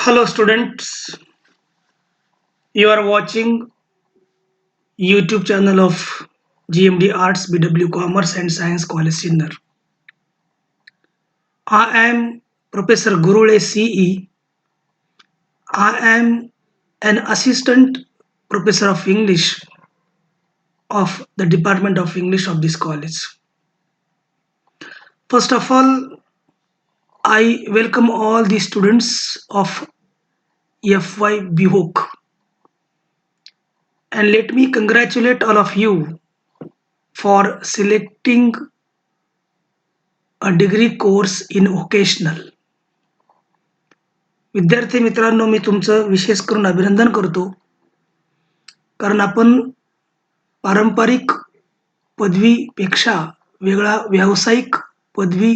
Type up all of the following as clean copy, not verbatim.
Hello students, you are watching YouTube channel of GMD Arts BW Commerce and Science College Sinnar. I am Professor Gurule CE. I am an assistant professor of English of the Department of English of this college. First of all, I welcome all the students of FY BHOK and let me congratulate all of you for selecting a degree course in vocational. विद्यार्थी मित्रांनो, मी तुमचं विशेष करून अभिनंदन करतो. कारण आपण पारंपरिक पदवीपेक्षा वेगळा व्यावसायिक पदवी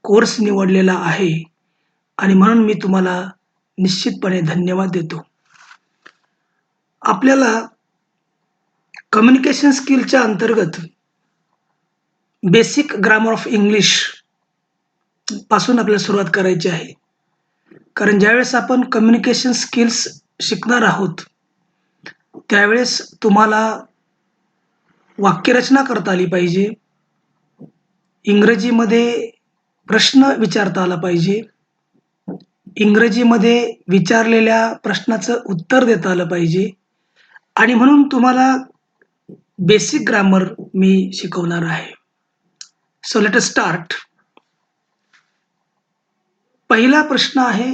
कोर्स निवडलेला आहे आणि म्हणून मी तुम्हाला निश्चितपणे धन्यवाद देतो. आपल्याला कम्युनिकेशन स्किलच्या अंतर्गत बेसिक ग्रामर ऑफ इंग्लिश पासून आपल्याला सुरुवात करायची आहे. कारण ज्यावेळेस आपण कम्युनिकेशन स्किल्स शिकणार आहोत त्यावेळेस तुम्हाला वाक्यरचना करता आली पाहिजे, इंग्रजीमध्ये प्रश्न विचारता आला पाहिजे, इंग्रजीमध्ये विचारलेल्या प्रश्नाचं उत्तर देता आलं पाहिजे आणि म्हणून तुम्हाला बेसिक ग्रामर मी शिकवणार आहे. So let us start. पहिला प्रश्न आहे,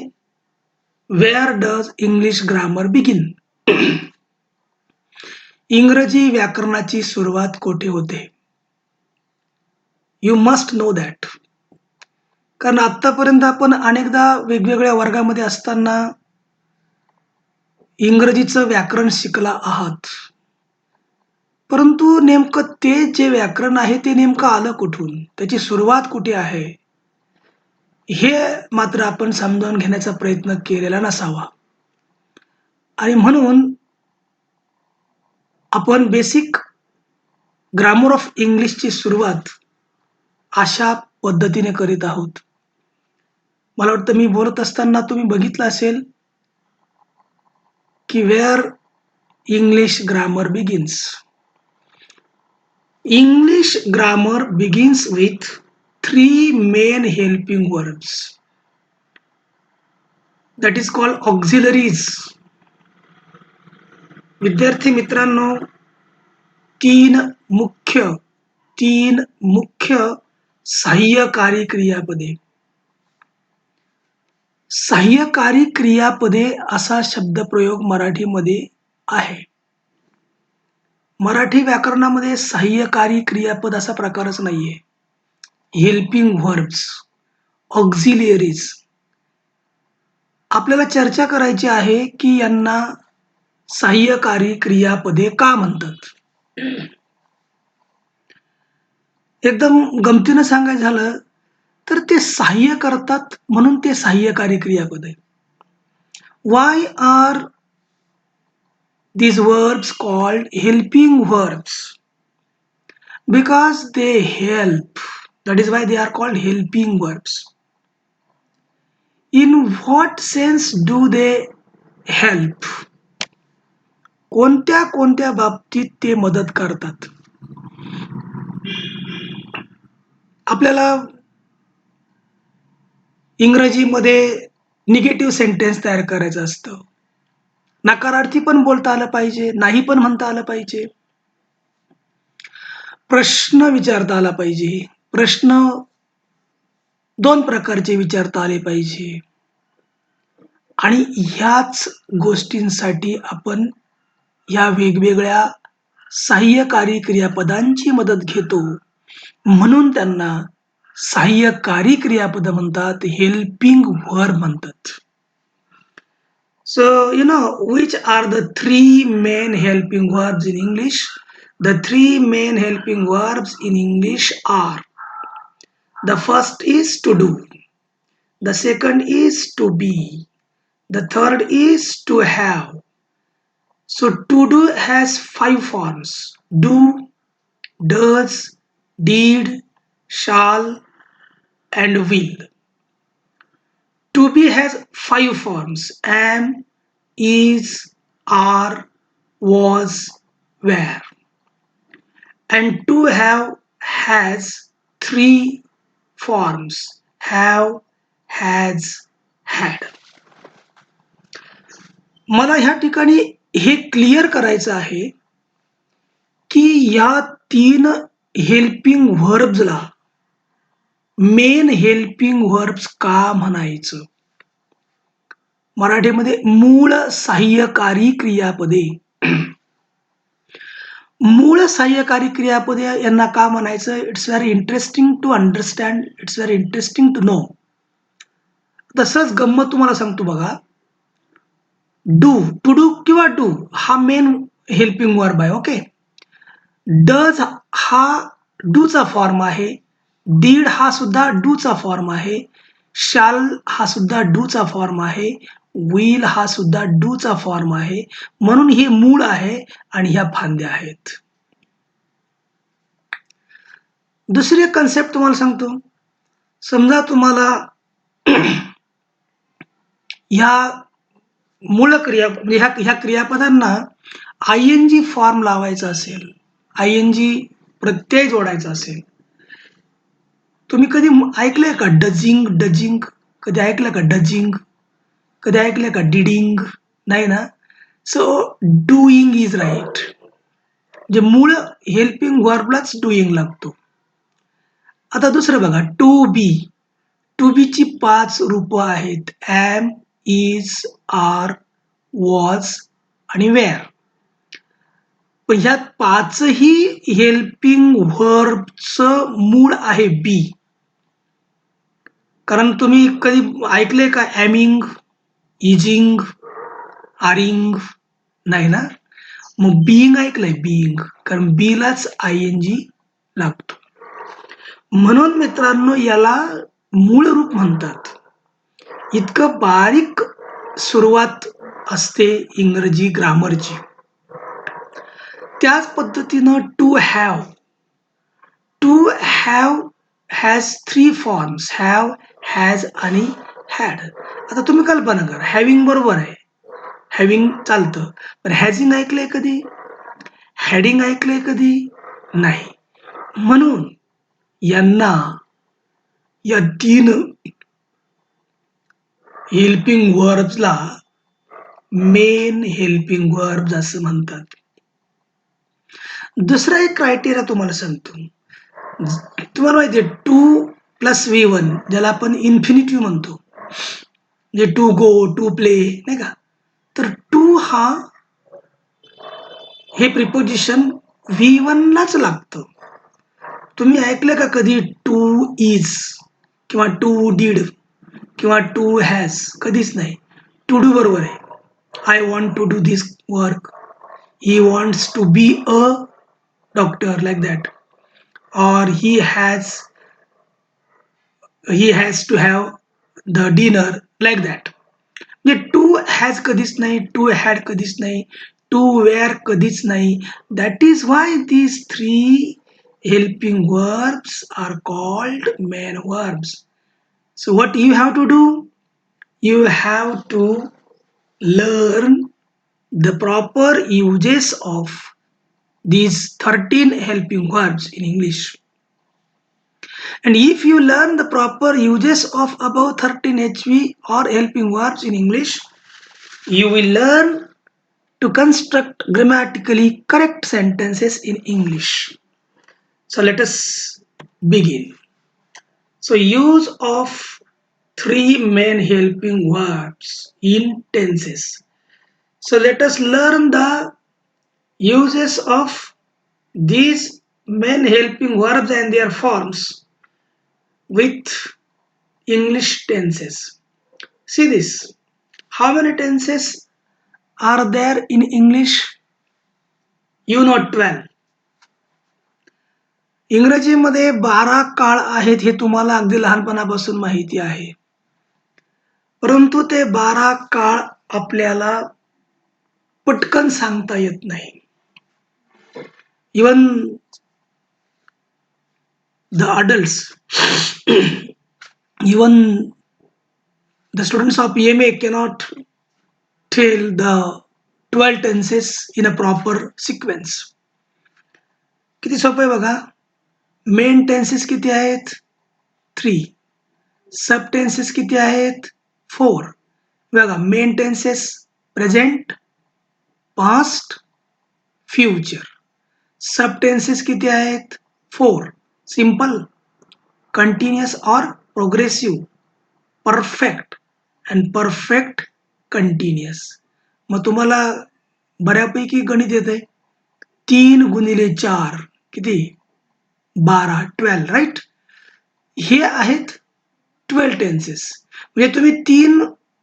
where does English grammar begin? इंग्रजी व्याकरणाची सुरुवात कोठे होते? You must know that. कारण आतापर्यंत आपण अनेकदा वेगवेगळ्या वर्गामध्ये असताना इंग्रजीचं व्याकरण शिकला आहात, परंतु नेमकं ते जे व्याकरण आहे ते नेमकं आलं कुठून, त्याची सुरुवात कुठे आहे, हे मात्र आपण समजावून घेण्याचा प्रयत्न केलेला नसावा. आणि म्हणून आपण बेसिक ग्रामर ऑफ इंग्लिशची सुरुवात अशा पद्धतीने करीत आहोत. मला वाटतं मी बोलत असताना तुम्ही बघितलं असेल की where English grammar begins. English grammar begins with three main helping verbs, that is called auxiliaries. विद्यार्थी मित्रांनो, तीन मुख्य सहाय्यकारी क्रियापदे. सहाय्यकारी क्रियापदे असा शब्दप्रयोग मराठीमध्ये आहे. मराठी व्याकरणामध्ये सहाय्यकारी क्रियापद असा प्रकारच नाहीये. Helping verbs, auxiliaries. आपल्याला चर्चा करायची आहे की यांना सहाय्यकारी क्रियापदे का म्हणतात. एकदम गमतीनं सांगायचं झालं तर ते सहाय्य करतात म्हणून ते सहाय्यकारी क्रियापद आहे. Why are these verbs called helping verbs? Because they help. That is why they are called helping verbs. In what sense do they help? कोणत्या बाबतीत ते मदत करतात? आपल्याला इंग्रजीमध्ये निगेटिव्ह सेंटेन्स तयार करायचं असतं. नकारार्थी पण बोलता आलं पाहिजे, नाही पण म्हणता आलं पाहिजे, प्रश्न विचारता आला पाहिजे, प्रश्न दोन प्रकारचे विचारता आले पाहिजे आणि ह्याच गोष्टींसाठी आपण या वेगवेगळ्या सहाय्यकारी क्रियापदांची मदत घेतो, म्हणून त्यांना सहाय्यकारी क्रियापद म्हणतात, हेल्पिंग व्हर्ब म्हणतात. So, which are the three main helping verbs in English? The three main helping verbs in English are: the first is to do, the second is to be, the third is to have. So, to do has 5 forms: do, does, did, shall, and will. To be has 5 forms: am, is, are, was, were. And to have has 3 forms: have, has, had. मला ह्या ठिकाणी हे clear करायचं आहे की या 3 helping व्हर्ब्सला main helping verbs का म्हणायचं? मराठीमध्ये मूळ सहाय्यकारी क्रियापदे. मूळ सहाय्यकारी क्रियापदे यांना का म्हणायचं? It's very interesting to understand, it's very interesting to know. तसंच गंमत तुम्हाला सांगतो बघा. डू, टू डू किंवा डू हा मेन हेल्पिंग वर्ब आहे. ओके. डज हा डूचा फॉर्म आहे. डीड हा सुद्धा डूचा फॉर्म आहे. शाल हा सुद्धा डूचा फॉर्म आहे. विल हा सुद्धा डूचा फॉर्म आहे. म्हणून हे मूळ आहे आणि ह्या फांद्या आहेत. दुसरी एक कन्सेप्ट तुम्हाला सांगतो. समजा तुम्हाला ह्या मूळ क्रिया म्हणजे ह्या क्रियापदांना आयएनजी फॉर्म लावायचा असेल, आयएनजी प्रत्यय जोडायचा असेल, तुम्ही कधी ऐकलंय का डजिंग? डजिंग कधी ऐकलं का? डजिंग कधी ऐकलंय का? डिडिंग नाही ना. So doing is right. म्हणजे मूळ हेल्पिंग वर्बलाच डुईंग लागतो. आता दुसरं बघा, टू बी. टू बी ची 5 रूपं आहेत: एम, इज, आर, वॉज आणि वेअर. पण ह्यात 5ही हेल्पिंग व्हर्बचं मूळ आहे बी. कारण तुम्ही कधी ऐकले का एमिंग, इजिंग, आरिंग? नाही ना. मग बीइंग ऐकलंय? बीइंग, कारण बीलाच आयएनजी लागतो. म्हणून मित्रांनो याला मूळ रूप म्हणतात. इतकं बारीक सुरुवात असते इंग्रजी ग्रामरची. त्याच पद्धतीनं to have. To have has 3 forms: have, has आणि हॅड. आता तुम्ही कल्पना करा, हॅविंग बरोबर आहे, हॅविंग चालतं, पण हॅझिंग ऐकलंय कधी? हॅडिंग ऐकलंय कधी? नाही. म्हणून यांना या 3 हेल्पिंग वर्ब्सला मेन हेल्पिंग वर्ब्स असं म्हणतात. दुसरा एक क्रायटेरिया तुम्हाला सांगतो. तुम्हाला माहिती आहे टू प्लस V1 ज्याला आपण इन्फिनिटिव्ह म्हणतो, म्हणजे टू गो, टू प्ले, नाही का. तर टू हा हे प्रिपोजिशन V1 लाच लागतं. तुम्ही ऐकलं का कधी टू इज किंवा टू डीड किंवा टू हॅज? कधीच नाही. टू डू बरोबर आहे. I want to do this work. He wants to be a doctor, like that. Or he has to have the dinner, like that. म्हणजे to has कधीच नाही, to had कधीच नाही, to wear कधीच नाही. That is why these 3 helping verbs are called main verbs. So what you have to do? You have to learn the proper uses of these 13 helping verbs in English. And if you learn the proper uses of above 13 HV or helping verbs in English, you will learn to construct grammatically correct sentences in English. So let us begin. So use of 3 main helping verbs in tenses. So let us learn the uses of these main helping verbs and their forms with English tenses. See this. How many tenses are there in English? You know 12. इंग्रजीमध्ये 12 काळ आहेत हे तुम्हाला अगदी लहानपणापासून माहिती आहे. परंतु ते 12 काळ आपल्याला पटकन सांगता येत नाही. Even the adults, even The students of EMA cannot tell the 12 tenses in a proper sequence. किती सोपं आहे बघा. मेन टेन्सेस किती आहेत? 3. सब टेन्सेस किती आहेत? 4. बघा, main tenses present, past, future. Sub tenses किती आहेत? 4. सिंपल, कंटिन्युअस और progressive, perfect and perfect continuous. मग तुम्हाला बऱ्यापैकी गणित येतंय. 3 गुणिले 4 किती? 12, 12, राईट? हे आहेत 12 टेन्सेस. म्हणजे तुम्ही 3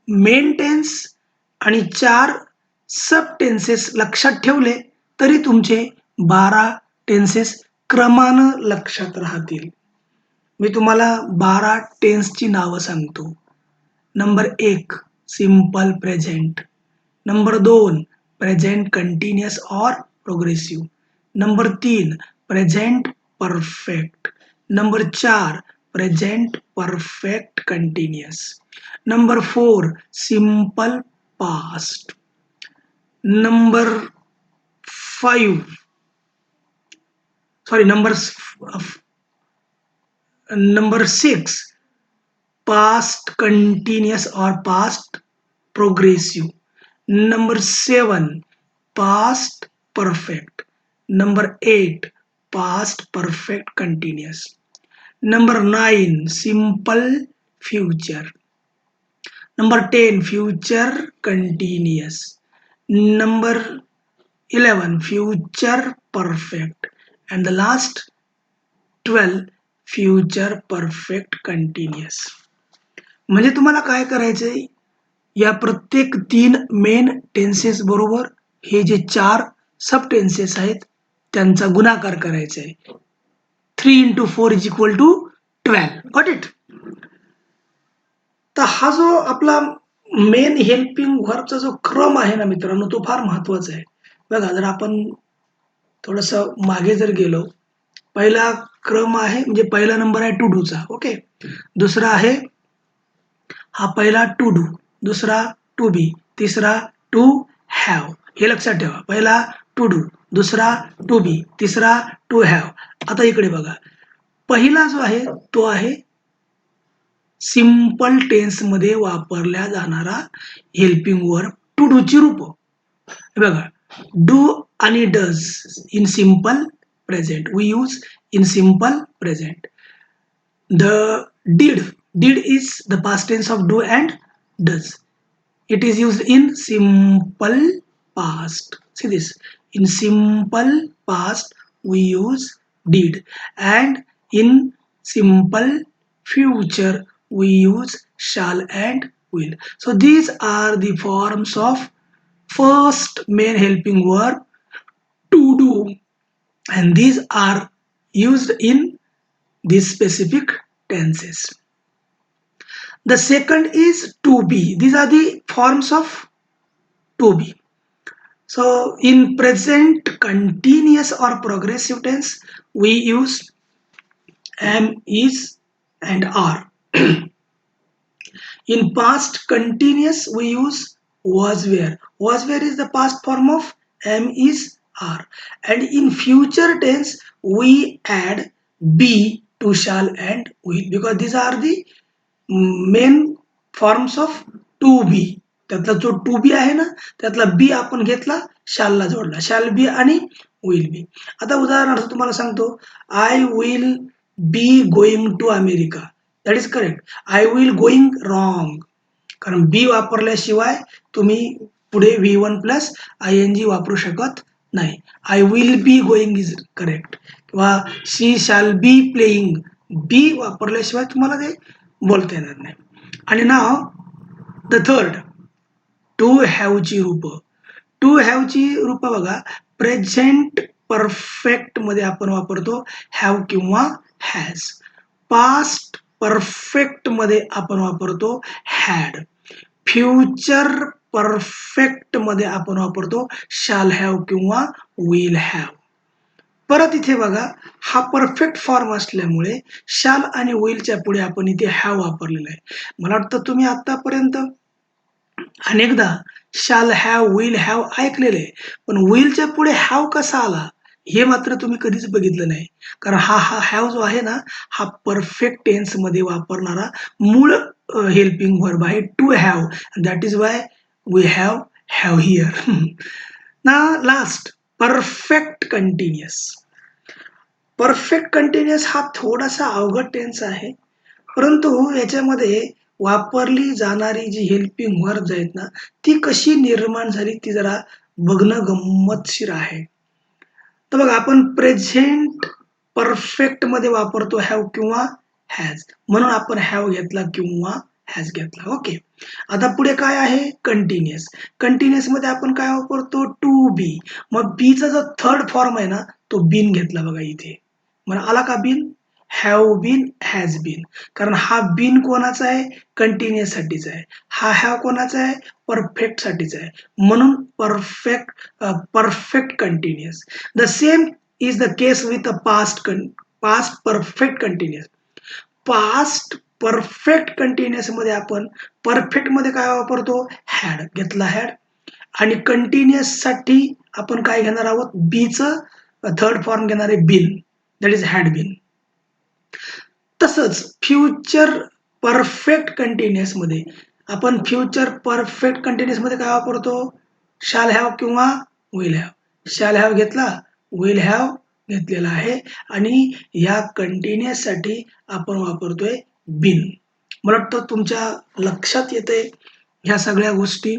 मेन टेन्स आणि 4 सब टेन्सेस लक्षात ठेवले तरी तुमचे 12 टेन्सेस क्रमानं लक्षात राहतील. मी तुम्हाला 12 टेन्सची नावं सांगतो. Number 1 simple present. Number 2 present continuous और progressive. Number 3 present perfect. Number 4 present perfect continuous. Number 4 simple past. Number 5 sorry number 6 past continuous or past progressive. Number 7 past perfect. Number 8 past perfect continuous. Number 9 simple future. Number 10 future continuous. Number 11 future perfect. And the last 12 future perfect continuous. म्हणजे तुम्हाला काय करायचंय, या प्रत्येक 3 main tenses बरोबर हे जे 4 सब tenses आहेत त्यांचा गुणाकार करायचा आहे. 3 into 4 is equal to 12. Got it? तर हा जो आपला मेन हेल्पिंग व्हर्बचा जो क्रम आहे ना मित्रांनो, तो फार महत्वाचा आहे. बघा, जर आपण थोडंसं मागे जर गेलो, पहिला क्रम आहे म्हणजे पहिला नंबर आहे टू डूचा. ओके. दुसरा आहे, हा पहिला टू डू, दुसरा टू बी, तिसरा टू हॅव. हे लक्षात ठेवा. पहिला टू डू, दुसरा टू बी, तिसरा टू हॅव. आता इकडे बघा, पहिला जो आहे तो आहे सिंपल टेन्स मध्ये वापरल्या जाणारा हेल्पिंग वर्ब टू डू ची रूप. बघा, डू आणि does in simple present. We use in simple present. The did is the past tense of do and does. It is used in simple past. See this, in simple past we use did, and in simple future we use shall and will. So these are the forms of first main helping verb to do, and these are used in these specific tenses. The second is to be. These are the forms of to be. So in present continuous or progressive tense we use am, is and are. In past continuous we use was, were. Was, were is the past form of am, is, are. And in future tense we add be to shall and will, because these are the main forms of to be. त्यातला जो to be आहे ना, त्यातला बी आपण घेतला, शालला जोडला, shall be आणि will be. आता उदाहरणार्थ तुम्हाला सांगतो, I will be going to America. That is correct. I will going wrong, कारण बी वापरल्याशिवाय तुम्ही पुढे V1 प्लस ING वापरू शकत नाही. I will be going is correct. किंवा शी शॅल बी प्लेइंग, बी वापरल्याशिवाय तुम्हाला ते बोलता येणार नाही. आणि नाव द थर्ड, टू हॅव ची रूप. टू हॅव ची रूप बघा, प्रेझेंट परफेक्ट मध्ये आपण वापरतो हॅव किंवा हॅज. पास्ट परफेक्ट मध्ये आपण वापरतो हॅड. फ्युचर परफेक्ट मध्ये आपण वापरतो शाल हॅव किंवा विल हॅव. परत इथे बघा, हा परफेक्ट फॉर्म असल्यामुळे शाल आणि विलच्या पुढे आपण इथे हॅव वापरलेला आहे. मला वाटतं तुम्ही आतापर्यंत अनेकदा शाल हॅव, विल हॅव ऐकलेलं आहे. पण विलच्या पुढे हॅव कसा आला? हे मात्र तुम्ही कधीच बघितलं नाही. कारण हा हॅव जो आहे ना, हा परफेक्ट टेन्समध्ये वापरणारा मूळ हेल्पिंग व्हर्ब आहे to have. That is why we have here. Now last perfect continuous. Perfect continuous हा थोडासा अवघड टेन्स आहे. परंतु याच्यामध्ये वापरली जाणारी जी हेल्पिंग वर्ब्स आहेत ना, ती कशी निर्माण झाली ती जरा बघणं गंमतशीर आहे. तर बघा आपण प्रेझेंट परफेक्टमध्ये वापरतो हॅव किंवा हॅज. म्हणून आपण हॅव घेतला किंवा हॅज घेतला. ओके. आता पुढे काय आहे? कंटिन्युअस. कंटिन्युअसमध्ये आपण काय वापरतो? To be. मग बीचा जो थर्ड फॉर्म आहे ना, तो बीन घेतला बघा इथे. मग आला का been? Have been, has been. कारण हा बीन कोणाचा आहे? कंटिन्युअस साठीच आहे. हा हॅव कोणाचा आहे? परफेक्ट साठीच आहे. म्हणून perfect continuous. The same is the case with the past perfect continuous. Past perfect continuous मध्ये आपण परफेक्ट मध्ये काय वापरतो? हॅड घेतला हॅड. आणि कंटिन्युअस साठी आपण काय घेणार आहोत? बीचं थर्ड फॉर्म घेणार आहे been. That is had been. तसंच फ्युचर परफेक्ट कंटिन्युअस मध्ये आपण फ्युचर परफेक्ट कंटिन्युअस मध्ये काय वापरतो? शाल हॅव किंवा विल हॅव. शाल हॅव घेतला, विल हॅव घेतलेला आहे आणि या कंटिन्युअस साठी आपण वापरतोय बीन. मला वाटतं तुमच्या लक्षात येते ह्या सगळ्या गोष्टी.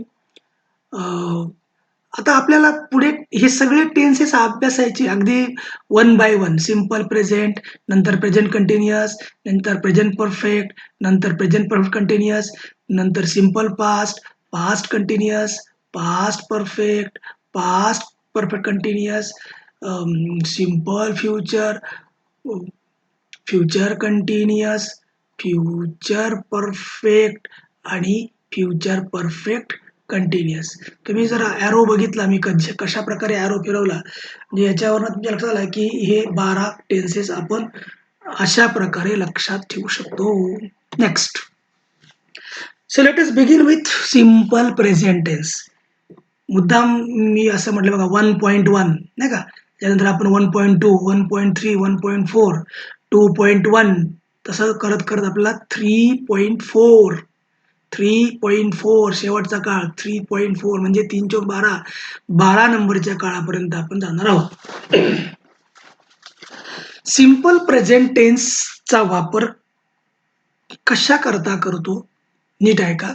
आता आपल्याला पुढे हे सगळे टेन्सेस अभ्यासायचे अगदी one by one. Simple present, नंतर प्रेझेंट कंटिन्युअस, नंतर प्रेझेंट परफेक्ट, नंतर प्रेझेंट परफेक्ट कंटिन्युअस, नंतर simple past, past continuous, past perfect, past perfect continuous, simple future, future continuous, future perfect आणि फ्युचर परफेक्ट कंटिन्युअस. तुम्ही जर arrow बघितला मी कशा प्रकारे एरो फिरवला, म्हणजे याच्यावरनं तुमच्या लक्षात आलं की हे 12 टेन्सेस आपण अशा प्रकारे लक्षात ठेवू शकतो. Next. So let us begin with simple present tense. मुद्दाम मी असं म्हटलं बघा 1.1 नाही का, त्यानंतर आपण 1.2, 1.3, 1.4, 2.1 तसं करत करत आपल्याला 3.4, 3.4 शेवटचा काळ 3.4 म्हणजे 3 चौक 12, 12 नंबरच्या काळापर्यंत आपण जाणार आहोत. सिंपल प्रेझेंट टेन्सचा वापर कशा करता करतो? नीट ऐका.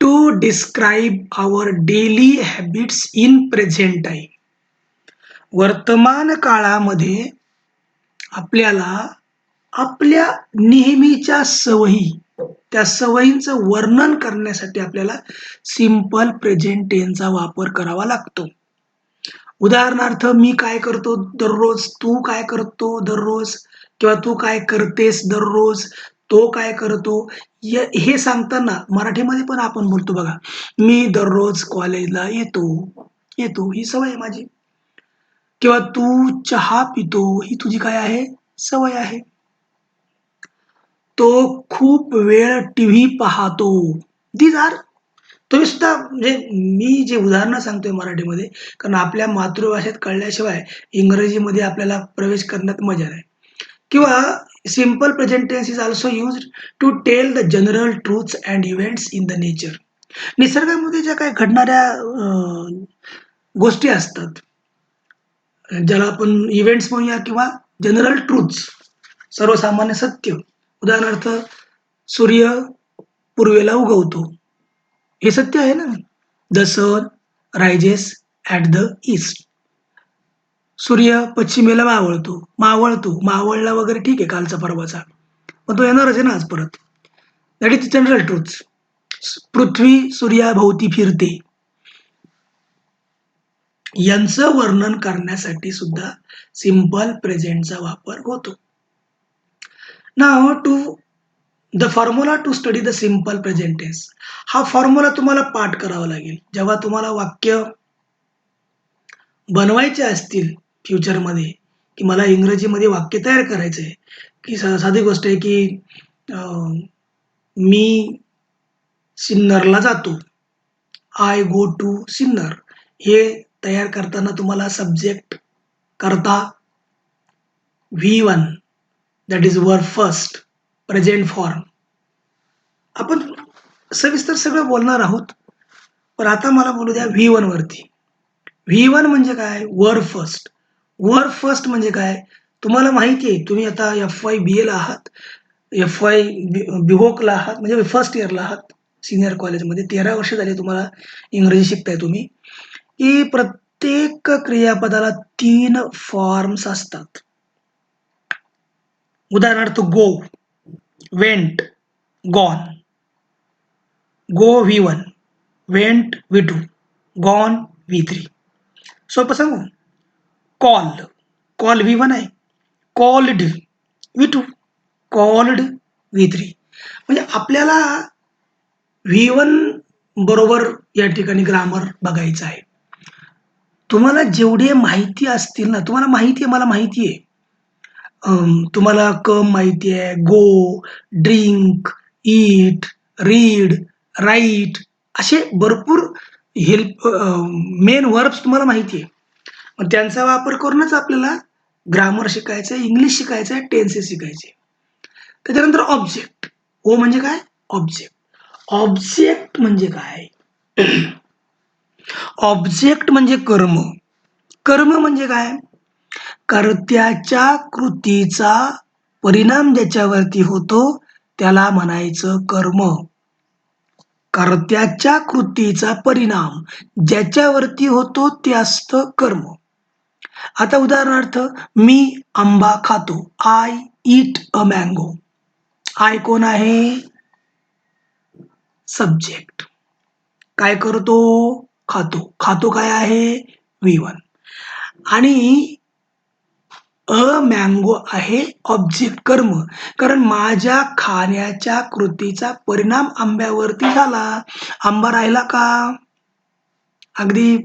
To describe our daily habits in present time. वर्तमान काळामध्ये आपल्याला आपल्या नेहमीच्या सवयी, त्या सवयींचं वर्णन करण्यासाठी आपल्याला सिंपल प्रेझेंट टेन्सचा वापर करावा लागतो. उदाहरणार्थ मी काय करतो दररोज, तू काय करतो दररोज, किंवा तू काय करतेस दररोज, तो काय करतो. हे सांगताना मराठीमध्ये पण आपण बोलतो बघा, मी दररोज कॉलेजला येतो. येतो ही सवय आहे माझी. किंवा तू चहा पितो, ही तुझी काय आहे? सवय आहे. तो खूप वेळ टीव्ही पाहतो. दीज आर, तुम्ही सुद्धा म्हणजे मी जे उदाहरणं सांगतोय मराठीमध्ये, कारण आपल्या मातृभाषेत कळल्याशिवाय इंग्रजीमध्ये आपल्याला प्रवेश करण्यात मजा नाही. किंवा simple present tense is also used to tell the general truths and events in the nature. निसर्गामध्ये ज्या काही घडणाऱ्या गोष्टी असतात, ज्याला आपण इव्हेंट्स म्हणूया किंवा जनरल ट्रूथ्स, सर्वसामान्य सत्य. उदाहरणार्थ सूर्य पूर्वेला उगवतो, हे सत्य आहे ना. The sun rises at the east. सूर्य पश्चिमेला मावळतो, मावळला वगैरे ठीक आहे कालचा परवाचा, पण तो येणारच आहे ना आज परत. That is general truths. पृथ्वी सूर्याभोवती फिरते, यांचं वर्णन करण्यासाठी सुद्धा सिंपल प्रेझेंटचा वापर होतो. Now to the formula to study the simple present tense. हा फॉर्म्युला तुम्हाला पाठ करावा लागेल. जेव्हा तुम्हाला वाक्य बनवायचे असतील फ्युचरमध्ये, की मला इंग्रजीमध्ये वाक्य तयार करायचं आहे, की साधी गोष्ट आहे की मी सिन्नरला जातो. I go to Sinnar. हे तयार करताना तुम्हाला सब्जेक्ट करता V1 that is verb first, present form. आपण सविस्तर सगळं बोलणार आहोत. पण आता मला बोलू द्या V1 वरती. V1 म्हणजे काय? Verb first. वर्ब फर्स्ट म्हणजे काय? तुम्हाला माहिती आहे तुम्ही आता एफ-वाय बी-एला आहात. एफ-वाय बी-व्होकला आहात म्हणजे फर्स्ट इयरला आहात सीनियर कॉलेजमध्ये. 13 वर्ष झाली तुम्हाला इंग्रजी शिकताय तुम्ही. की प्रत्येक क्रियापदाला 3 फॉर्म्स असतात. उदाहरणार्थ गो, वेंट, गॉन. गो V1, went V2, gone V3. सोपं सांगू? कॉल, कॉल V1 आहे. Called V2, called V3. म्हणजे आपल्याला V1 बरोबर या ठिकाणी ग्रामर बघायचं आहे. तुम्हाला जेवढे माहिती असतील ना, तुम्हाला माहिती आहे, मला माहिती आहे. तुम्हाला कम माहिती आहे, गो, ड्रिंक, ईट, रीड, राईट असे भरपूर मेन वर्ब्स तुम्हाला माहिती आहे. मग त्यांचा वापर करूनच आपल्याला ग्रामर शिकायचं आहे, इंग्लिश शिकायचं आहे, टेन्सेस शिकायचे. त्याच्यानंतर ऑब्जेक्ट. ओ म्हणजे काय? ऑब्जेक्ट. ऑब्जेक्ट म्हणजे काय? ऑब्जेक्ट म्हणजे कर्म. कर्म म्हणजे काय? कर्त्याच्या कृतीचा परिणाम ज्याच्यावरती होतो त्याला म्हणायचं कर्म. कर्त्याच्या कृतीचा परिणाम ज्याच्यावरती होतो ते असतं कर्म. आता उदाहरणार्थ मी आंबा खातो. I eat a mango. I कोण आहे? सब्जेक्ट. काय करतो? खातो. खातो काय आहे? V1. आणि मँगो आहे ऑब्जेक्ट कर्म. कारण माझ्या खाण्याच्या कृतीचा परिणाम आंब्यावरती झाला. आंबा राहिला का? अगदी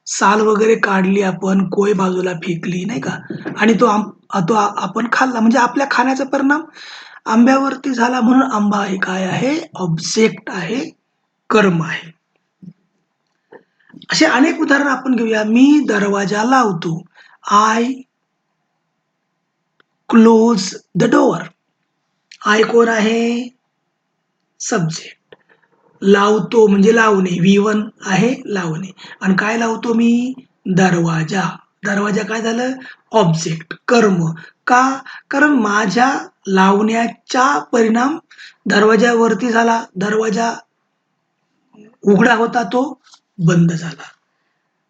साल वगैरे काढली आपण, कोय बाजूला फेकली नाही का? आणि तो आपण खाल्ला म्हणजे आपल्या खाण्याचा परिणाम आंब्यावरती झाला म्हणून आंबा हे काय आहे? ऑब्जेक्ट आहे, कर्म आहे. असे अनेक उदाहरण आपण घेऊया. मी दरवाजा लावतो. I close the door. I कोण आहे? सब्जेक्ट. लावतो म्हणजे लावणे. V1 आहे लावणे. आणि काय लावतो मी? दरवाजा. दरवाजा काय झालं? ऑब्जेक्ट, कर्म. का? कारण माझ्या लावण्याचा परिणाम दरवाजावरती झाला. दरवाजा उघडा होता तो बंद झाला.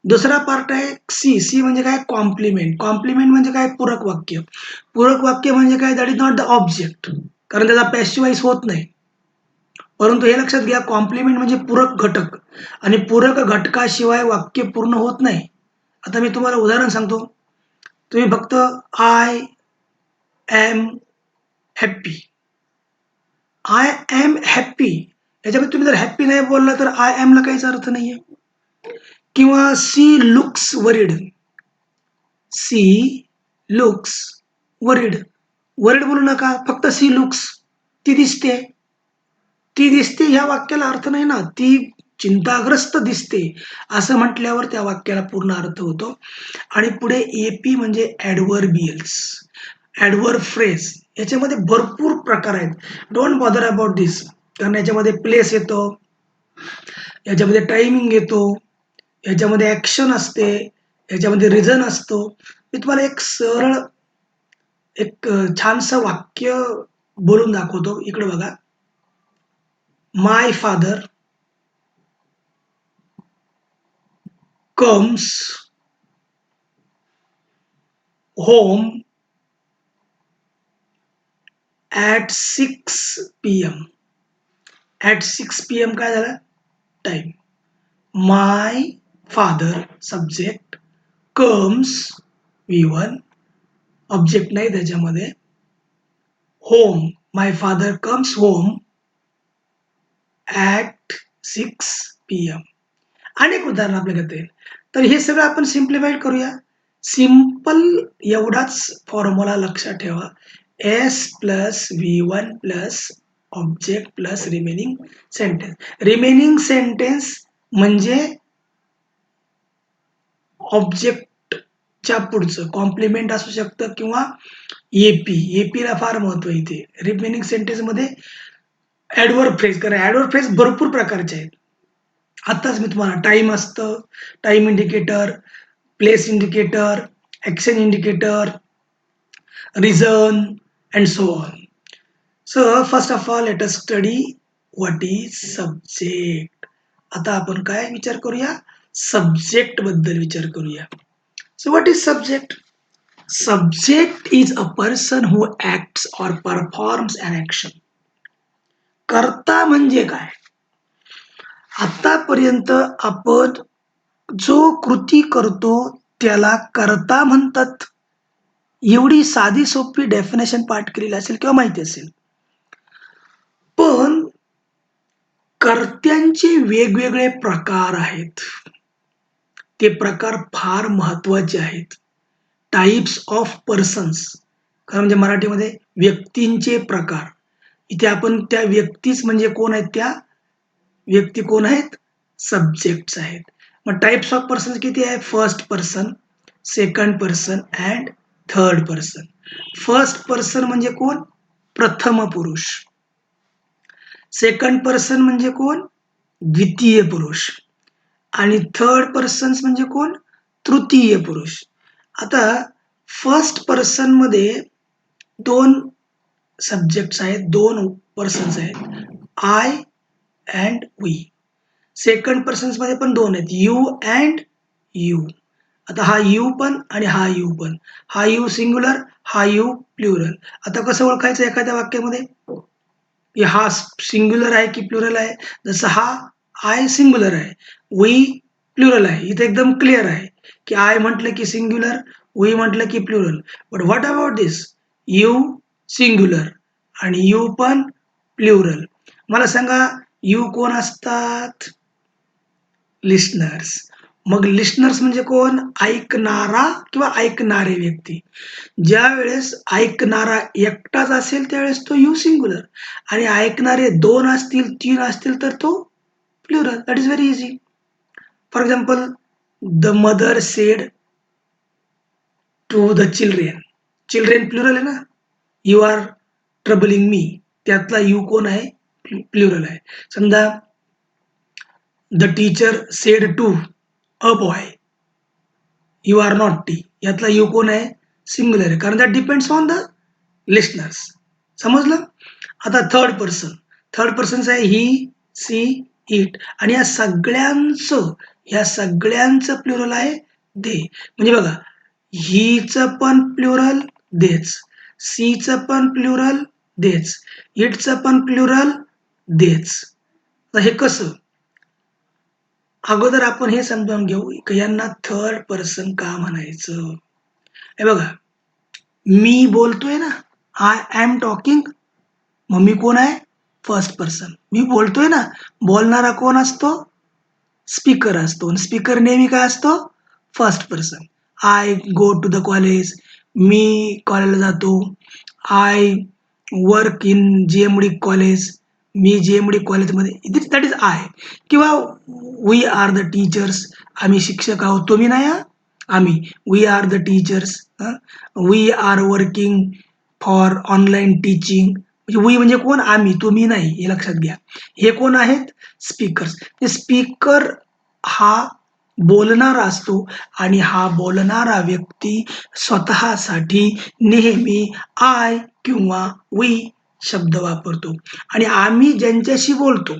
दुसरा पार्ट आहे सी. सी म्हणजे काय? कॉम्प्लिमेंट. कॉम्प्लिमेंट म्हणजे काय? पूरक वाक्य. पूरक वाक्य म्हणजे काय? That is not the object. कारण त्याचा पॅसिव्हाइज होत नाही. परंतु हे लक्षात घ्या कॉम्प्लिमेंट म्हणजे पूरक घटक आणि पूरक घटकाशिवाय वाक्य पूर्ण होत नाही. आता मी तुम्हाला उदाहरण सांगतो. तुम्ही फक्त I am happy. I am happy याच्यामध्ये तुम्ही जर हॅपी नाही बोलला तर आय एमला काहीच अर्थ नाहीये. किंवा she looks worried. She looks worried. Worried बोलू नका, फक्त सी लुक्स. ती दिसते. ती दिसते ह्या वाक्याला अर्थ नाही ना. ती चिंताग्रस्त दिसते असं म्हटल्यावर त्या वाक्याला पूर्ण अर्थ होतो. आणि पुढे एपी म्हणजे ॲडव्हर्बियल्स, ॲडव्हर्ब फ्रेज. याच्यामध्ये भरपूर प्रकार आहेत. डोंट बॉदर अबाउट दिस. कारण याच्यामध्ये प्लेस येतो, याच्यामध्ये टायमिंग येतो, याच्यामध्ये ॲक्शन असते, याच्यामध्ये रिझन असतो. मी तुम्हाला एक सरळ छानसं वाक्य बोलून दाखवतो. इकडे बघा. My father comes home at 6 p.m. At 6 p.m. काय झालं? Time. My father subject comes V1 object नाही त्याच्यामध्ये. Home. My father comes home at 6 p.m. अनेक उदाहरणं आपल्याला घेता येईल. तर हे सगळं आपण सिम्प्लिफाईड करूया. सिंपल एवढाच फॉर्म्युला लक्षात ठेवा. S plus V1 plus object plus remaining sentence. Remaining sentence म्हणजे ऑब्जेक्टच्या पुढचं कॉम्प्लिमेंट असू शकतं किंवा एपीला फार महत्व इथे. रिमेनिंग सेंटेन्स मध्ये ऍडव्हर्ब फ्रेज, कारण ऍडव्हर्ब फ्रेज भरपूर प्रकारचे आहेत. आताच मी तुम्हाला टाइम असतं, time indicator, place indicator, action indicator, reason and so on. So first of all let us study what is subject. आता आपण काय विचार करूया? सब्जेक्ट बद्दल विचार करूया. So what is subject? Subject is a person who acts or performs an action. कर्ता म्हणजे काय? आतापर्यंत आपण जो कृती करतो त्याला कर्ता म्हणतात. एवढी साधी सोपी डेफिनेशन पाठ केलेली असेल किंवा माहिती असेल. पण कर्त्यांचे वेगवेगळे प्रकार आहेत. ते प्रकार फार महत्वाचे आहेत. टाइप्स ऑफ पर्सन्स, खरं म्हणजे मराठीमध्ये व्यक्तींचे प्रकार. इथे आपण त्या व्यक्तीच म्हणजे कोण आहेत? त्या व्यक्ती कोण आहेत? सब्जेक्ट्स आहेत. मग टाइप्स ऑफ पर्सन किती आहे? First person, second person and third person. First person म्हणजे कोण? प्रथम पुरुष. सेकंड पर्सन म्हणजे कोण? द्वितीय पुरुष. आणि थर्ड पर्सन म्हणजे कोण? तृतीय पुरुष. आता फर्स्ट पर्सन मध्ये दोन सब्जेक्ट्स आहेत, दोन पर्सन्स आहेत, I and we. Second persons मध्ये पण दोन आहेत, यू अँड यू. आता हा यू पण आणि हा यू पण. हा यू सिंग्युलर, हा यू प्लुरल. आता कसं ओळखायचं एखाद्या वाक्यामध्ये की हा सिंग्युलर आहे की प्लुरल आहे? जसं हा आय सिंग्युलर आहे, वी प्लुरल आहे. इथे एकदम क्लिअर आहे की आय म्हटलं की सिंग्युलर, वी म्हटलं की plural. But what about this? You singular आणि यू पण प्लुरल. मला सांगा, यू कोण असतात? लिस्नर्स. मग लिस्नर्स म्हणजे कोण? ऐकणारा किंवा ऐकणारे व्यक्ती. ज्या वेळेस ऐकणारा एकटाच असेल त्यावेळेस तो यू सिंग्युलर, आणि ऐकणारे दोन असतील, तीन असतील तर तो plural. That is very easy. For example, the mother said to the children. Children plural आहे ना. यू आर ट्रबलिंग मी, त्यातला यू कोण आहे? प्लुरल आहे. समजा the teacher said to a boy, you are naughty, यातला यू कोण आहे? सिंग्युलर आहे, कारण that depends on the listeners. समजलं? आता थर्ड पर्सन. थर्ड पर्सन आहे ही, सी, इट. आणि या सगळ्यांचं प्लुरल आहे दे. म्हणजे बघा, हीचं पण प्लुरल देच, सीचं पण प्लुरल देच, इटचं पण प्लुरल देच. तर हे कसं? अगोदर आपण हे समजावून घेऊ की यांना थर्ड पर्सन का म्हणायचं. हे बघा, मी बोलतोय ना, आय एम टॉकिंग. मग मी कोण आहे? First person. मी बोलतोय ना, बोलणारा कोण असतो? स्पीकर असतो. स्पीकर नेहमी काय असतो? First person. I go to the college, मी कॉलेजला जातो. I work in GMD college, मी जीएमडी कॉलेजमध्ये, दॅट इज आय. किंवा वी आर द टीचर्स, आम्ही शिक्षक आहोत. तुम्ही नाही हा, आम्ही. We are the teachers. We are working for online teaching. We म्हणजे कोण? आम्ही, तुम्ही नाही, हे लक्षात घ्या. हे कोण आहेत? स्पीकर्स. स्पीकर हा बोलणारा असतो आणि हा बोलणारा व्यक्ती स्वतःसाठी नेहमी आय किंवा वी शब्द वापरतो. आणि आम्ही ज्यांच्याशी बोलतो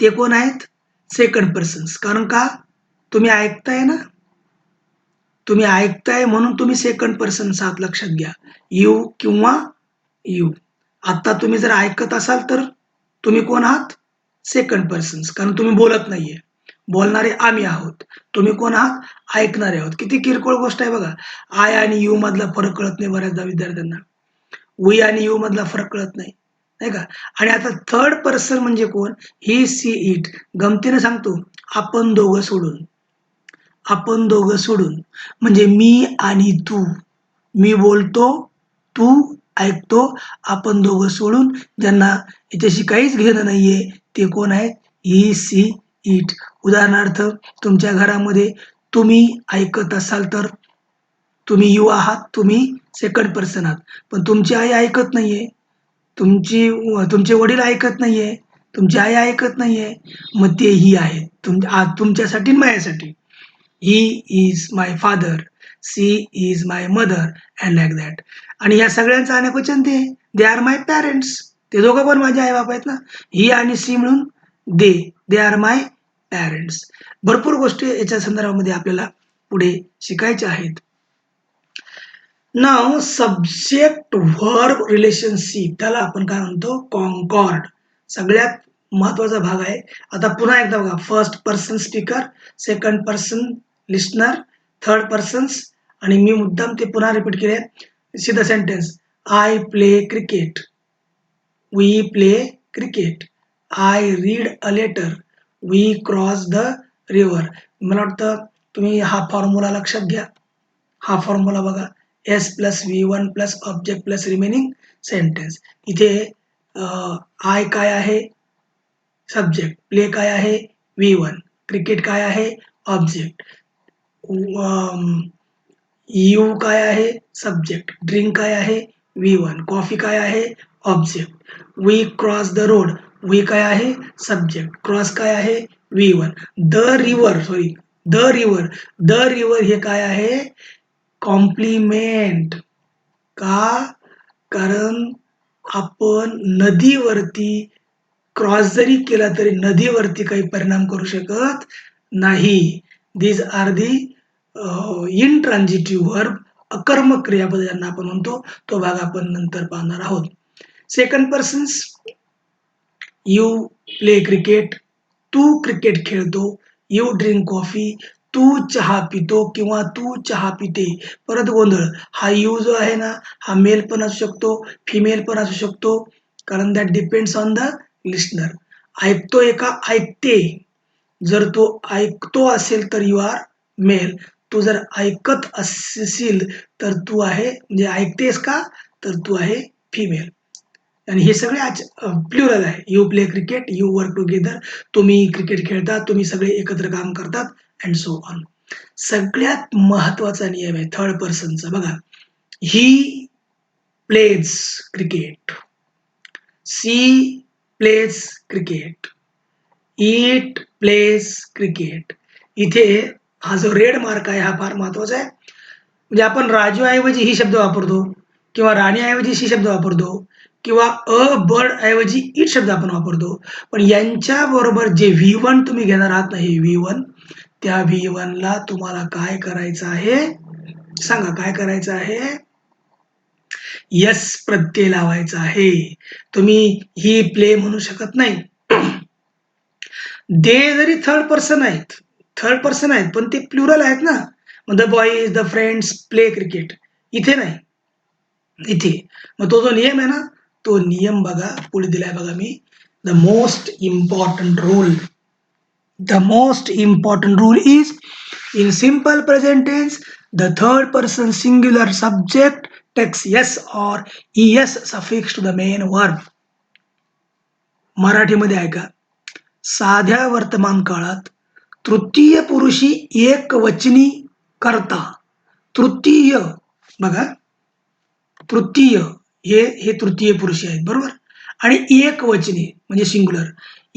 ते कोण आहेत? Second persons. कारण का? तुम्ही ऐकताय ना, तुम्ही ऐकताय म्हणून तुम्ही सेकंड पर्सन्स आहात, लक्षात घ्या. यू किंवा यू. आता तुम्ही जर ऐकत असाल तर तुम्ही कोण आहात? सेकंड पर्सन्स, कारण तुम्ही बोलत नाहीये. बोलणारे आम्ही आहोत, तुम्ही कोण आहात? ऐकणारे आहोत. किती किरकोळ गोष्ट आहे बघा. आय आणि यू मधला फरक कळत नाही बऱ्याचदा विद्यार्थ्यांना. वी आणि यू मधला फरक कळत नाही, नाही का? आणि आता थर्ड पर्सन म्हणजे कोण? ही, सी, इट. गमतीने सांगतो, आपण दोघं सोडून. आपण दोघं सोडून, म्हणजे मी आणि तू. मी बोलतो, तू ऐकतो, आपण दोघं सोडून ज्यांना याच्याशी काहीच घेणं नाहीये ते कोण आहेत? ही, सी, इट. उदाहरणार्थ तुमच्या घरामध्ये तुम्ही ऐकत असाल तर तुम्ही यू आहात, तुम्ही सेकंड पर्सन आहात. पण तुमची आई ऐकत नाहीये, तुमचे वडील ऐकत नाहीये, तुमची आई ऐकत नाहीये. मग ते ही आहेत. तुमच्यासाठी आणि माझ्यासाठी. He is my father, she is my mother and like that. आणि या सगळ्यांचं अनेकवचन ते. They are my parents. ते दोघं पण माझे आई-बाप आहेत ना. ही आणि सी मिळून दे. दे आर माय पॅरेंट्स. भरपूर गोष्टी याच्या संदर्भामध्ये आपल्याला पुढे शिकायच्या आहेत. नाउ सब्जेक्ट व्हर्ब रिलेशनशिप त्याला आपण काय म्हणतो? कॉन्कॉर्ड. सगळ्यात महत्वाचा भाग आहे. आता पुन्हा एकदा बघा. First person speaker, second person listener, third persons आणि मी मुद्दाम ते पुन्हा रिपीट केले. See the sentence. I play cricket. We play cricket. I read a letter. We cross the river. मला वाटतं तुम्ही हा फॉर्म्युला लक्षात घ्या. हा फॉर्म्युला बघा. S plus V one plus object plus remaining sentence. इथे आय काय आहे? सब्जेक्ट. प्ले काय आहे? V one. क्रिकेट काय आहे? ऑब्जेक्ट. यू काय आहे? सब्जेक्ट. ड्रिंक काय आहे? V one. कॉफी काय आहे? Object. We cross the road. We काय आहे? सब्जेक्ट. क्रॉस काय आहे? V one. The river sorry the river. The river हे काय आहे? कॉम्प्लिमेंट. का? कारण आपण नदीवरती क्रॉस जरी केला तरी नदीवरती काही परिणाम करू शकत नाही. These are the intransitive verb. अकर्मक क्रियापद ज्यांना आपण म्हणतो तो भाग आपण नंतर पाहणार आहोत. Second persons. You play cricket. तू क्रिकेट खेळतो. You drink coffee. तू चहा पितो किंवा तू चहा पिते. परत गोंधळ. हा यू जो आहे ना हा मेल पण असू शकतो, फिमेल पण असू शकतो. कारण that depends on the listener. ऐकतोय का ऐकते? जर तो ऐकतो असेल तर यू आर मेल. तू जर ऐकत असशील तर तू आहे म्हणजे ऐकतेस का? तर तू आहे फिमेल. आणि हे सगळे प्लुरल आहे. You play cricket, you work together. तुम्ही क्रिकेट खेळता, तुम्ही सगळे एकत्र काम करतात अँड सो ऑन. सगळ्यात महत्वाचा नियम आहे थर्ड पर्सनचा बघा. He plays cricket. She plays cricket. It plays cricket. इथे हा जो रेड मार्क आहे हा फार महत्वाचा आहे. म्हणजे आपण राजू ऐवजी ही शब्द वापरतो किंवा राणी ऐवजी शी शब्द वापरतो किंवा अ बर्ड ऐवजी इट शब्द आपण वापरतो. पण यांच्या बरोबर जे V1 तुम्ही घेणार आहात ना हे V1 त्या V1 ला तुम्हाला काय करायचं आहे? सांगा काय करायचं आहे? यस प्रत्यय लावायचा आहे. तुम्ही ही प्ले म्हणू शकत नाही. दे जरी थर्ड पर्सन आहेत पण ते प्लुरल आहेत ना. मग the boys, the friends play cricket. इथे नाही. इथे. मग तो जो नियम आहे ना तो नियम बघा पुढे दिलाय बघा मी. The most important rule. The most important rule is in simple present tense the third person singular subject takes yes or es suffix to the main verb. मराठीमध्ये ऐका. साध्या वर्तमान काळात तृतीय पुरुषी एकवचनी करता. तृतीय बघा. तृतीय हे तृतीय पुरुषी आहेत बरोबर. आणि एकवचनी म्हणजे सिंग्युलर.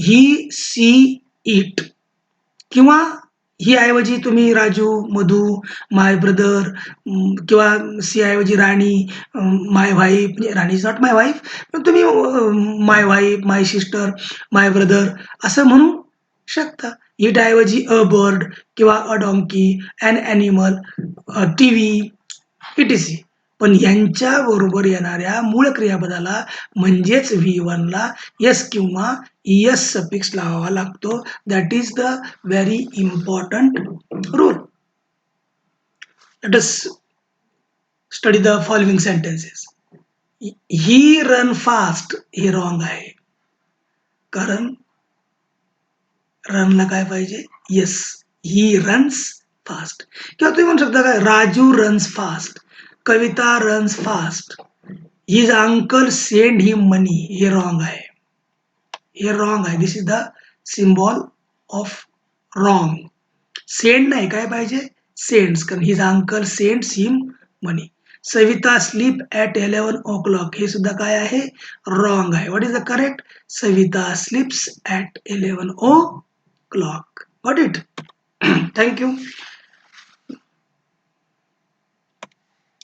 ही, सी, इट किंवा ही ऐवजी तुम्ही राजू, मधू, माय ब्रदर किंवा सी ऐवजी राणी, माय वाईफ म्हणजे Rani is not my wife पण तुम्ही my wife, my sister, my brother असं म्हणू शकता. इट ऐवजी अ बर्ड किंवा a donkey, an animal, TV, etc. पण यांच्या बरोबर येणाऱ्या मूळ क्रियापदाला म्हणजेच V1 ला एस किंवा एस सफिक्स लावावा लागतो. That is the very important rule. Let us study the following sentences. He run fast हे रॉंग आहे. कारण रनला काय पाहिजे? येस. He runs fast. किंवा तुम्ही म्हणू शकता काय, Raju runs fast, Kavita runs fast, his uncle send him money. हे रॉंग आहे, हे रॉंग आहे. This is the symbol of wrong. Send नाही, काय पाहिजे, सेंड्स, कारण his uncle sends him money. Savita sleep at 11 o'clock, हे सुद्धा काय आहे, रॉंग आहे. What is the correct, Savita स्लीप्स at 11 o'clock. Got it. Thank you.